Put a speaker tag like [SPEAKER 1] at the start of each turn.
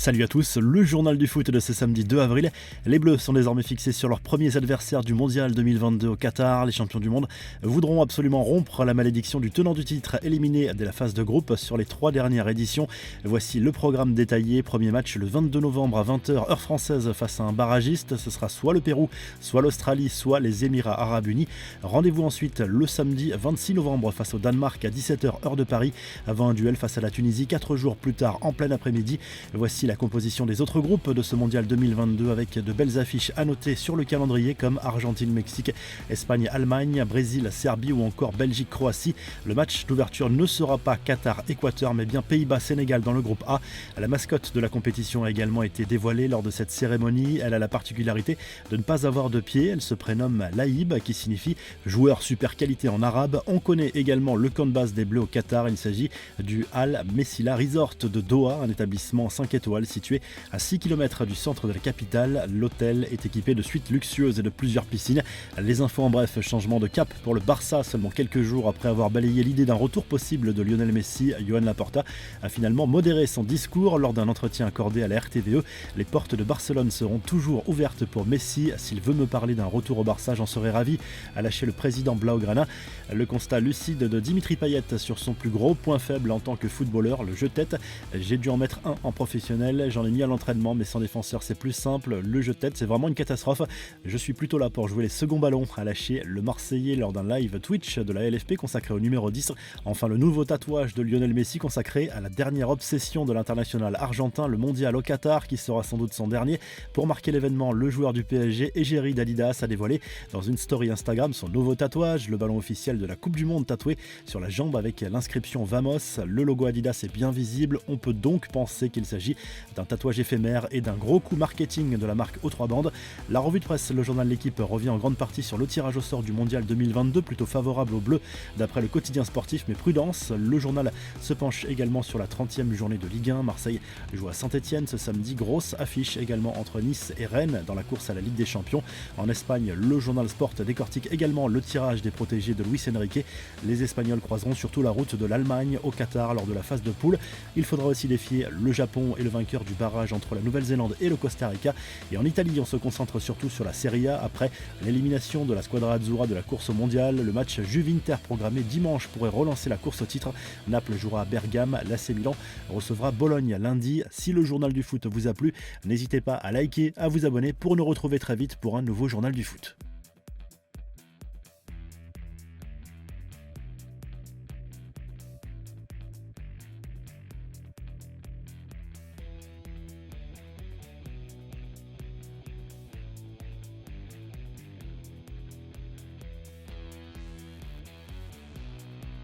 [SPEAKER 1] Salut à tous, le journal du foot de ce samedi 2 avril. Les Bleus sont désormais fixés sur leurs premiers adversaires du Mondial 2022 au Qatar. Les champions du monde voudront absolument rompre la malédiction du tenant du titre éliminé dès la phase de groupe sur les 3 dernières éditions. Voici le programme détaillé. Premier match le 22 novembre à 20h heure française face à un barragiste. Ce sera soit le Pérou, soit l'Australie, soit les Émirats Arabes Unis. Rendez-vous ensuite le samedi 26 novembre face au Danemark à 17h heure de Paris avant un duel face à la Tunisie 4 jours plus tard en plein après-midi. Voici la composition des autres groupes de ce mondial 2022 avec de belles affiches à noter sur le calendrier comme Argentine-Mexique, Espagne-Allemagne, Brésil-Serbie ou encore Belgique-Croatie. Le match d'ouverture ne sera pas Qatar-Équateur mais bien Pays-Bas-Sénégal dans le groupe A. La mascotte de la compétition a également été dévoilée lors de cette cérémonie. Elle a la particularité de ne pas avoir de pied. Elle se prénomme Laïb qui signifie joueur super qualité en arabe. On connaît également le camp de base des Bleus au Qatar. Il s'agit du Al Messila Resort de Doha, un établissement 5 étoiles situé à 6 km du centre de la capitale. L'hôtel est équipé de suites luxueuses et de plusieurs piscines. Les infos en bref, changement de cap pour le Barça seulement quelques jours après avoir balayé l'idée d'un retour possible de Lionel Messi. Joan Laporta a finalement modéré son discours lors d'un entretien accordé à la RTVE. Les portes de Barcelone seront toujours ouvertes pour Messi. S'il veut me parler d'un retour au Barça, j'en serais ravi, a lâché le président Blaugrana. Le constat lucide de Dimitri Payet sur son plus gros point faible en tant que footballeur, le jeu-tête. J'ai dû en mettre un en professionnel. J'en ai mis à l'entraînement, mais sans défenseur c'est plus simple. Le jeu-tête c'est vraiment une catastrophe. Je suis plutôt là pour jouer les seconds ballons, a lâché le Marseillais lors d'un live Twitch de la LFP consacré au numéro 10. Enfin le nouveau tatouage de Lionel Messi consacré à la dernière obsession de l'international argentin, le mondial au Qatar qui sera sans doute son dernier. Pour marquer l'événement, le joueur du PSG, Égérie d'Adidas, a dévoilé dans une story Instagram son nouveau tatouage, le ballon officiel de la Coupe du Monde tatoué sur la jambe avec l'inscription Vamos. Le logo Adidas est bien visible, on peut donc penser qu'il s'agit d'un tatouage éphémère et d'un gros coup marketing de la marque aux 3 bandes. La revue de presse, le journal L'Équipe revient en grande partie sur le tirage au sort du mondial 2022, plutôt favorable aux Bleus d'après le quotidien sportif, mais prudence. Le journal se penche également sur la 30e journée de Ligue 1. Marseille joue à Saint-Etienne ce samedi, grosse affiche également entre Nice et Rennes dans la course à la Ligue des Champions. En Espagne, le journal Sport décortique également le tirage des protégés de Luis Enrique. Les Espagnols croiseront surtout la route de l'Allemagne au Qatar lors de la phase de poule. Il faudra aussi défier le Japon et le vainqueur du barrage entre la Nouvelle-Zélande et le Costa Rica. Et en Italie, on se concentre surtout sur la Serie A après l'élimination de la Squadra Azzurra de la course mondiale. Le match Juve-Inter programmé dimanche pourrait relancer la course au titre. Naples jouera à Bergame, l'AC Milan recevra Bologne lundi. Si le journal du foot vous a plu, n'hésitez pas à liker, à vous abonner pour nous retrouver très vite pour un nouveau journal du foot.